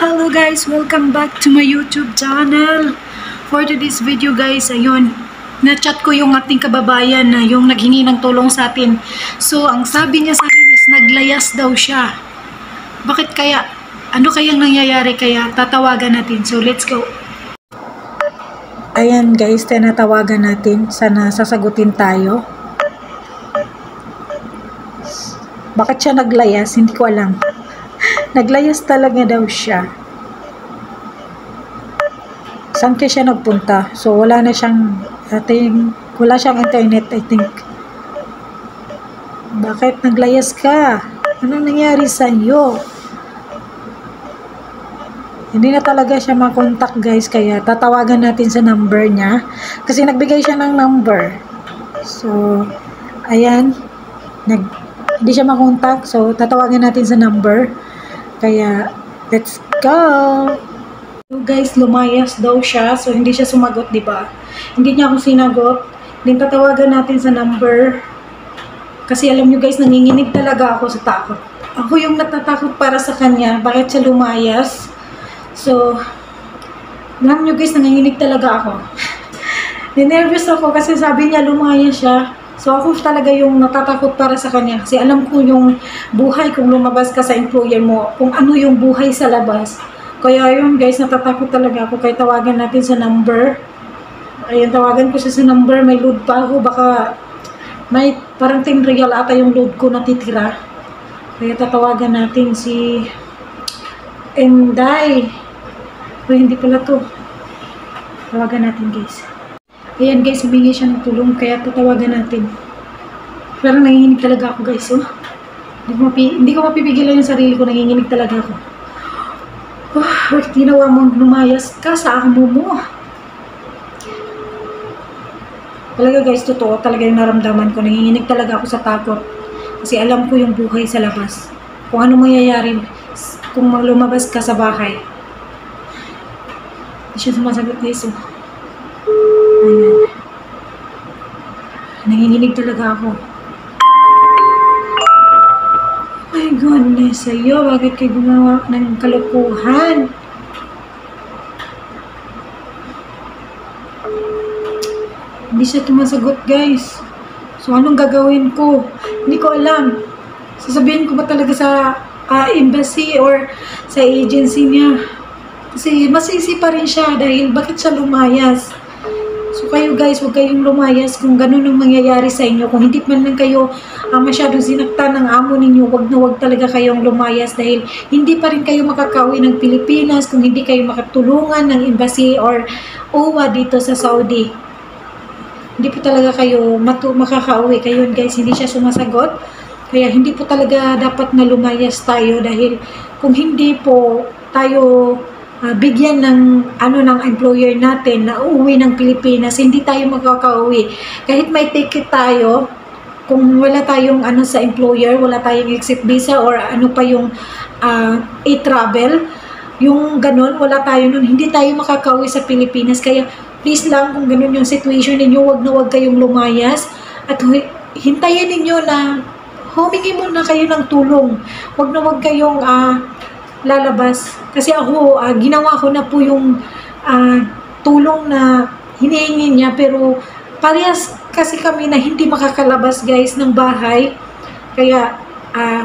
Hello guys! Welcome back to my YouTube channel. For today's video guys, ayun, na-chat ko yung ating kababayan na yung naghingi ng tulong sa atin. So, ang sabi niya sa akin is naglayas daw siya. Bakit kaya? Ano kayang nangyayari kaya? Tatawagan natin. So, let's go. Ayan guys, tinatawagan natin. Sana sasagutin tayo. Bakit siya naglayas? Hindi ko alam. Naglayas talaga daw siya. Saan kaya siya nagpunta? So, wala na siyang, wala siyang internet, I think. Bakit naglayas ka? Anong nangyari sa iyo? Hindi na talaga siya makontak guys, kaya tatawagan natin sa number niya. Kasi nagbigay siya ng number. So, ayan. Hindi siya makontak, so tatawagan natin sa number. Kaya, let's go! So guys, lumayas daw siya. So, hindi siya sumagot, di ba? Hindi niya ako sinagot. Then, tatawagan natin sa number. Kasi alam nyo guys, nanginginig talaga ako sa takot. Ako yung natatakot para sa kanya. Bakit siya lumayas? So, alam nyo guys, nanginginig talaga ako. Nervous ako kasi sabi niya lumayas siya. So, ako talaga yung natatakot para sa kanya kasi alam ko yung buhay kung lumabas ka sa employer mo, kung ano yung buhay sa labas. Kaya yun guys, natatakot talaga ako. Kaya tawagan natin sa number. Ayun, tawagan ko siya sa number. May load pa ako. Baka may parang 10 real ata yung load ko natitira. Kaya tatawagan natin si Enday. O, hindi pala to. Tawagan natin guys. Ayan guys, humingi siya ng tulong, kaya tatawagan natin. Pero nanginginig talaga ako guys, oh. Hindi ko mapipigilan yung sarili ko, nanginginig talaga ako. Bakit ginawa mong lumayas ka sa amo mo? Talaga guys, totoo talaga yung naramdaman ko. Nanginginig talaga ako sa takot. Kasi alam ko yung buhay sa labas. Kung ano mangyayari kung lumabas ka sa bahay. Hindi siya sumasagot guys, oh. Ayan. Nanginginig talaga ako. Oh my goodness, sa'yo, bakit kayo gumawa ng kalukuhan? Hindi siya tumasagot guys. So, anong gagawin ko? Hindi ko alam. Sasabihin ko ba talaga sa embassy or sa agency niya? Kasi masisi pa rin siya dahil bakit siya lumayas? So kayo guys, huwag kayong lumayas kung ganun ang mangyayari sa inyo. Kung hindi man lang kayo masyadong sinaktan ng amo ninyo, huwag na huwag talaga kayong lumayas dahil hindi pa rin kayo makakauwi ng Pilipinas kung hindi kayo makatulungan ng embassy or OWA dito sa Saudi. Hindi po talaga kayo makakauwi. Kayo guys, hindi siya sumasagot. Kaya hindi po talaga dapat na lumayas tayo dahil kung hindi po tayo bigyan ng ng employer natin na uuwi ng Pilipinas, hindi tayo makakauwi. Kahit may ticket tayo, kung wala tayong sa employer, wala tayong exit visa or ano pa yung e-travel, yung ganun, wala tayo nun, hindi tayo makakauwi sa Pilipinas. Kaya please lang, kung ganun yung situation ninyo, wag na wag kayong lumayas at hintayin ninyo na humingi muna kayo ng tulong. Wag na wag kayong lalabas. Kasi ako, ginawa ko na po yung tulong na hinihingi niya, pero parehas kasi kami na hindi makakalabas guys ng bahay. Kaya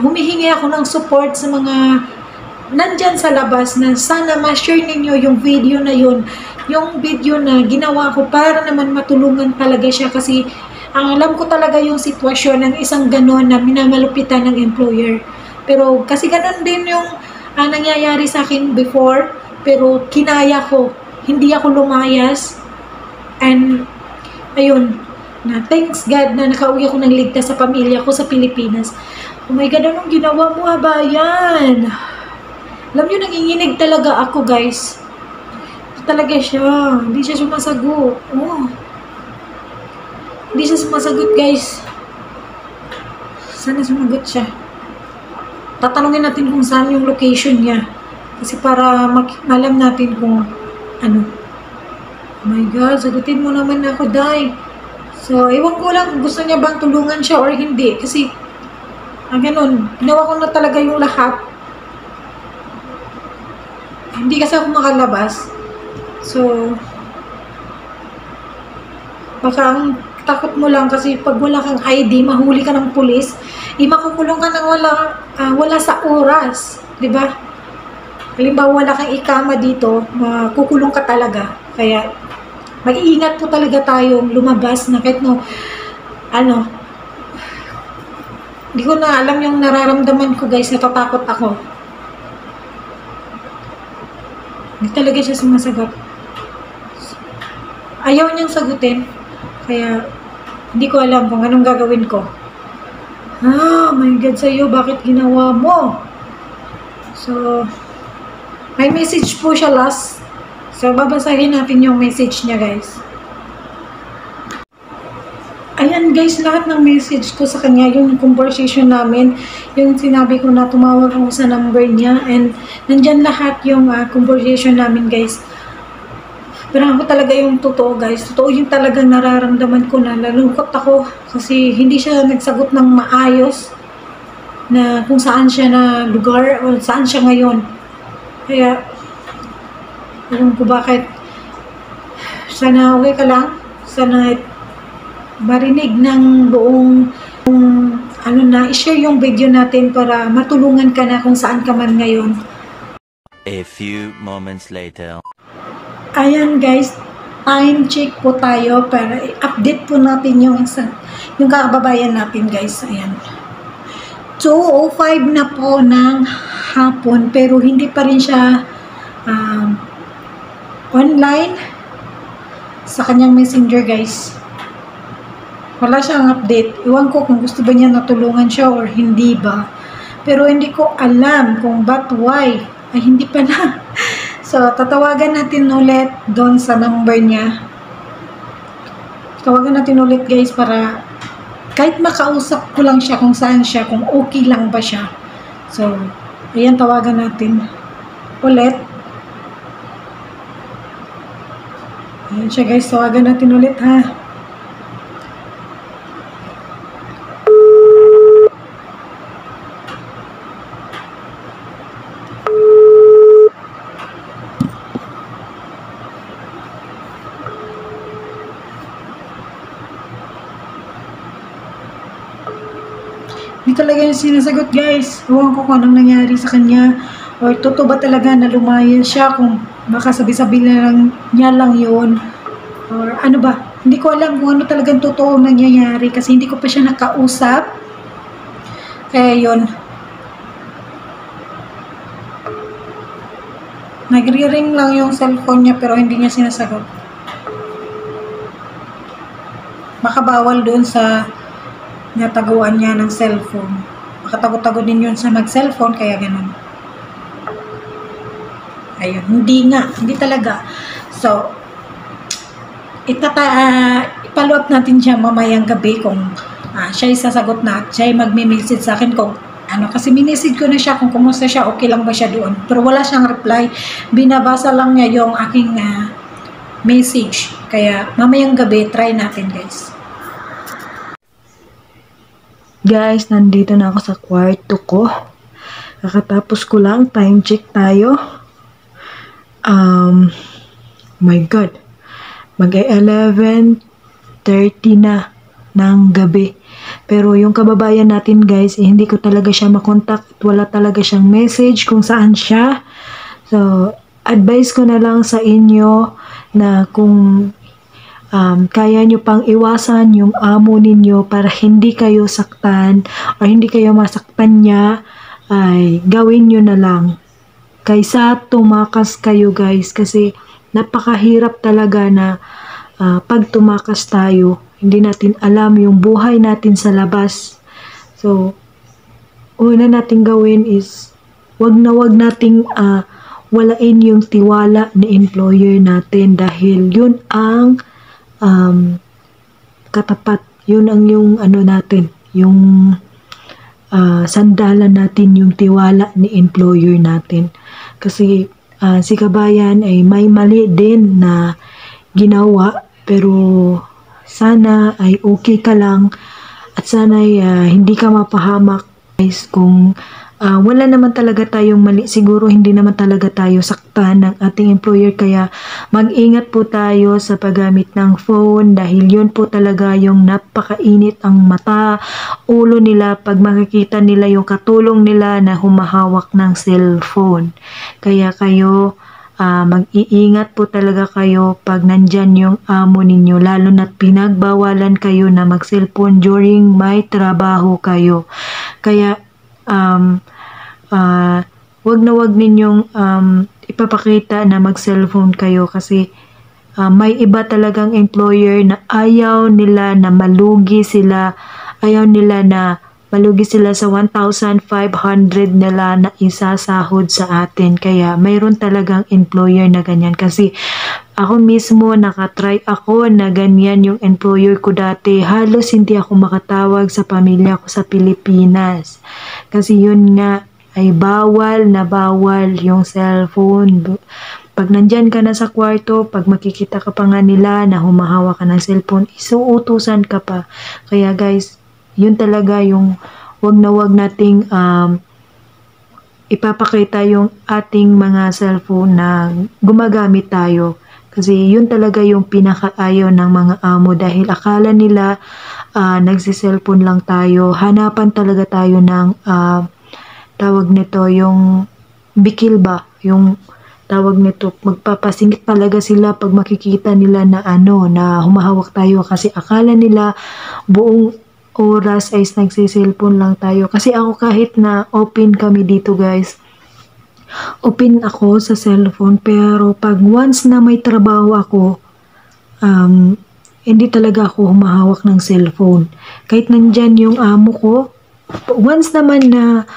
humihingi ako ng support sa mga nandyan sa labas na sana ma-share ninyo yung video na yun. Yung video na ginawa ko para naman matulungan talaga siya kasi alam ko talaga yung sitwasyon ng isang ganon na minamalupitan ng employer. Pero kasi ganon din yung nangyayari sa akin before, pero kinaya ko. Hindi ako lumayas. And, ayun, thanks God na nakauwi ako ng ligtas sa pamilya ko sa Pilipinas. Oh my God, anong ginawa mo, habayan? Alam nyo, nanginginig talaga ako, guys. Ito talaga siya. Hindi siya sumasagot. Oh. Hindi siya sumasagot, guys. Sana sumagot siya. Tatanungin natin kung saan yung location niya. Kasi para alam natin kung ano. Oh my God, sagutin mo naman ako, Day. So, ewan ko lang kung gusto niya bang tulungan siya or hindi. Kasi, ganun, ginawa ko na talaga yung lahat. hindi kasi ako makalabas. So, baka ang takot mo lang kasi pag wala kang ID, mahuli ka ng pulis, makukulong ka ng wala sa oras, di ba? Halimbawa wala kang ikama dito, makukulong ka talaga. Kaya mag-iingat po talaga tayong lumabas na kahit hindi ko na alam yung nararamdaman ko guys, natatakot ako. Hindi talaga siya sumasagot. Ayaw niyang sagutin. Kaya, hindi ko alam kung anong gagawin ko. My God sa'yo, bakit ginawa mo? So, may message po siya last. So, babasahin natin yung message niya, guys. Ayan, guys, lahat ng message ko sa kanya, yung conversation namin, yung sinabi ko na tumawag ako sa number niya, and nandyan lahat yung conversation namin, guys. Pero ako talaga yung totoo, guys. Totoo yung talagang nararamdaman ko na nalungkot ako kasi hindi siya nagsagot ng maayos na kung saan siya na lugar o saan siya ngayon. Kaya, alam ko bakit. Sana okay ka lang. Sana marinig ng buong i-share yung video natin para matulungan ka na kung saan ka man ngayon. A few moments later. Ayan guys, time check po tayo para i-update po natin yung kababayan natin guys. Ayan. 2:05 na po ng hapon pero hindi pa rin siya online sa kanyang messenger guys. Wala siyang update. Iwan ko kung gusto ba niya natulungan siya or hindi ba. Pero hindi ko alam kung why. Ay hindi pa na. So, tatawagan natin ulit doon sa number niya. Tawagan natin ulit guys para kahit makausap ko lang siya kung saan siya, kung okay lang ba siya. So, ayan, tawagan natin ulit. Ayan siya guys, tawagan natin ulit ha. Hindi talaga yung sinasagot guys. Huwag ko kung anong nangyari sa kanya. Or totoo ba talaga na lumayan siya kung baka sabi-sabi na lang niya lang yun. Or ano ba. Hindi ko alam kung ano talagang totoo nangyayari kasi hindi ko pa siya nakausap. Kaya yun. Nagre-ring lang yung cellphone niya pero hindi niya sinasagot. Baka bawal doon sa nataguan niya ng cellphone. Makatago-tago din yun sa mag-cellphone, kaya ganun. Ayun, hindi talaga. So, ipalo up natin siya mamayang gabi kung siya sasagot na at siya magme-message sa akin kung kasi minessage ko na siya kung kumusta siya, okay lang ba siya doon. Pero wala siyang reply. Binabasa lang niya yung aking message. Kaya, mamayang gabi, try natin guys. Guys, nandito na ako sa kwarto ko. Kakatapos ko lang, time check tayo. My God. Mag-11:30 na ng gabi. Pero yung kababayan natin guys, hindi ko talaga siya makontak. Wala talaga siyang message kung saan siya. So, advice ko na lang sa inyo na kung kaya nyo pang iwasan yung amo ninyo para hindi kayo saktan o hindi kayo masaktan niya, ay gawin nyo na lang kaysa tumakas kayo guys, kasi napakahirap talaga na pag tumakas tayo, hindi natin alam yung buhay natin sa labas. So, una nating gawin is wag nating walain yung tiwala ni employer natin dahil yun ang katapat, yun ang yung natin, yung sandalan natin, yung tiwala ni employer natin. Kasi si kabayan ay may mali din na ginawa, pero sana ay okay ka lang at sana ay hindi ka mapahamak guys kung wala naman talaga tayong mali. Siguro hindi naman talaga tayo saktan ng ating employer. Kaya mag-ingat po tayo sa paggamit ng phone dahil yun po talaga yung napakainit ang mata, ulo nila pag makikita nila yung katulong nila na humahawak ng cellphone. Kaya kayo, mag-iingat po talaga kayo pag nandyan yung amo ninyo, lalo na't pinagbawalan kayo na mag-cellphone during may trabaho kayo. Kaya wag na wag ninyong ipapakita na mag-cellphone kayo kasi may iba talagang employer na ayaw nila na malugi sila, sa 1,500 nila na isasahod sa atin. Kaya mayroon talagang employer na ganyan. Kasi ako mismo nakatry ako na ganyan yung employer ko dati. Halos hindi ako makatawag sa pamilya ko sa Pilipinas. Kasi yun nga ay bawal na bawal yung cellphone. Pag nandyan ka na sa kwarto, pag makikita ka pa nga nila na humahawak ka ng cellphone, isuutusan ka pa. Kaya guys, yun talaga yung wag na wag nating ipapakita yung ating mga cellphone na gumagamit tayo. Kasi yun talaga yung pinakaayaw ng mga amo dahil akala nila nagsiselfone lang tayo. Hanapan talaga tayo ng tawag nito, yung bikil ba? Yung tawag nito, magpapasingit talaga sila pag makikita nila na na humahawak tayo kasi akala nila buong oras ay nagsiselfone lang tayo. Kasi ako kahit na open kami dito guys, open ako sa cellphone, pero pag once na may trabaho ako, hindi talaga ako humahawak ng cellphone. Kahit nandyan yung amo ko, once naman na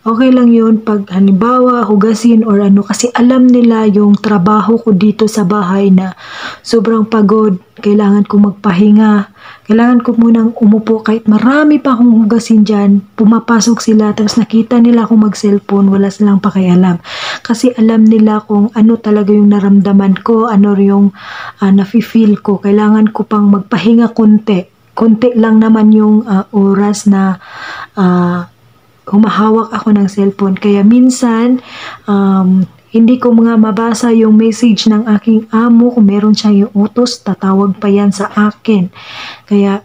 okay lang yun pag halimbawa hugasin or kasi alam nila yung trabaho ko dito sa bahay na sobrang pagod, kailangan ko magpahinga, kailangan ko munang umupo kahit marami pa akong hugasin dyan. Pumapasok sila tapos nakita nila akong mag-cellphone, wala silang pakialam kasi alam nila kung ano talaga yung naramdaman ko, ano yung nafe-feel ko. Kailangan ko pang magpahinga konti lang naman yung oras na humahawak ako ng cellphone. Kaya minsan, hindi ko mga mabasa yung message ng aking amo. Kung meron siyang yung utos, tatawag pa yan sa akin. Kaya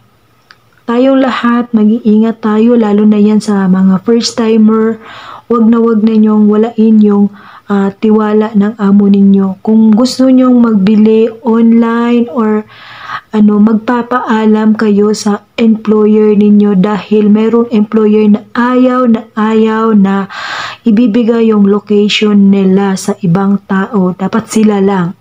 tayong lahat, mag-iingat tayo, lalo na yan sa mga first timer. Wag na ninyong walain yung tiwala ng amo ninyo. Kung gusto nyong magbili online or magpapaalam kayo sa employer ninyo dahil mayroong employer na ayaw na ibibigay yung location nila sa ibang tao. Dapat sila lang.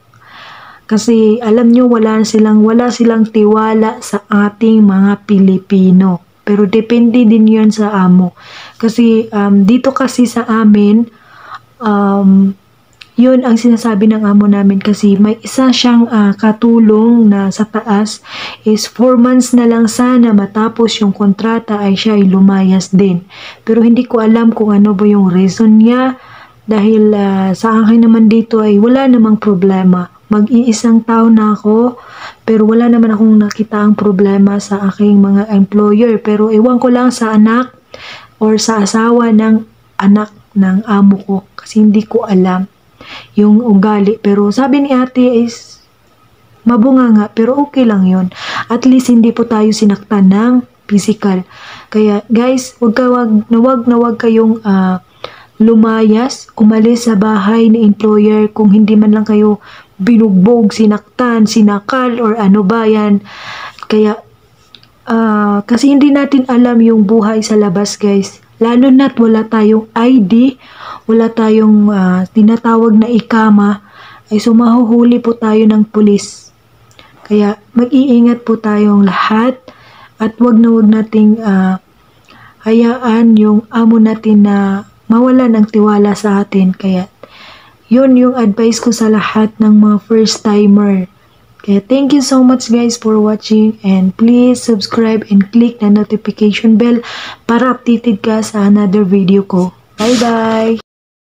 Kasi alam nyo wala silang tiwala sa ating mga Pilipino. Pero depende din yun sa amo. Kasi dito kasi sa amin, yun ang sinasabi ng amo namin kasi may isa siyang katulong na sa taas is 4 months na lang sana matapos yung kontrata ay siya ay lumayas din. Pero hindi ko alam kung ano ba yung reason niya dahil sa akin naman dito ay wala namang problema. Mag-iisang taon na ako pero wala naman akong nakita ang problema sa aking mga employer. Pero ewan ko lang sa anak or sa asawa ng anak ng amo ko kasi hindi ko alam yung ugali. Pero sabi ni ate is mabunga nga pero okay lang yun. At least hindi po tayo sinaktan ng physical. Kaya guys, wag na wag kayong lumayas, umalis sa bahay ni employer kung hindi man lang kayo binugbog, sinaktan, sinakal or ano ba yan. Kaya kasi hindi natin alam yung buhay sa labas guys. Lalo na't wala tayong ID, wala tayong tinatawag na ikama, ay mahuhuli po tayo ng pulis. Kaya mag-iingat po tayong lahat at wag na wag nating hayaan yung amo natin na mawala ng tiwala sa atin. Kaya yun yung advice ko sa lahat ng mga first timer. Kaya thank you so much guys for watching and please subscribe and click the notification bell para updated ka sa another video ko. Bye bye!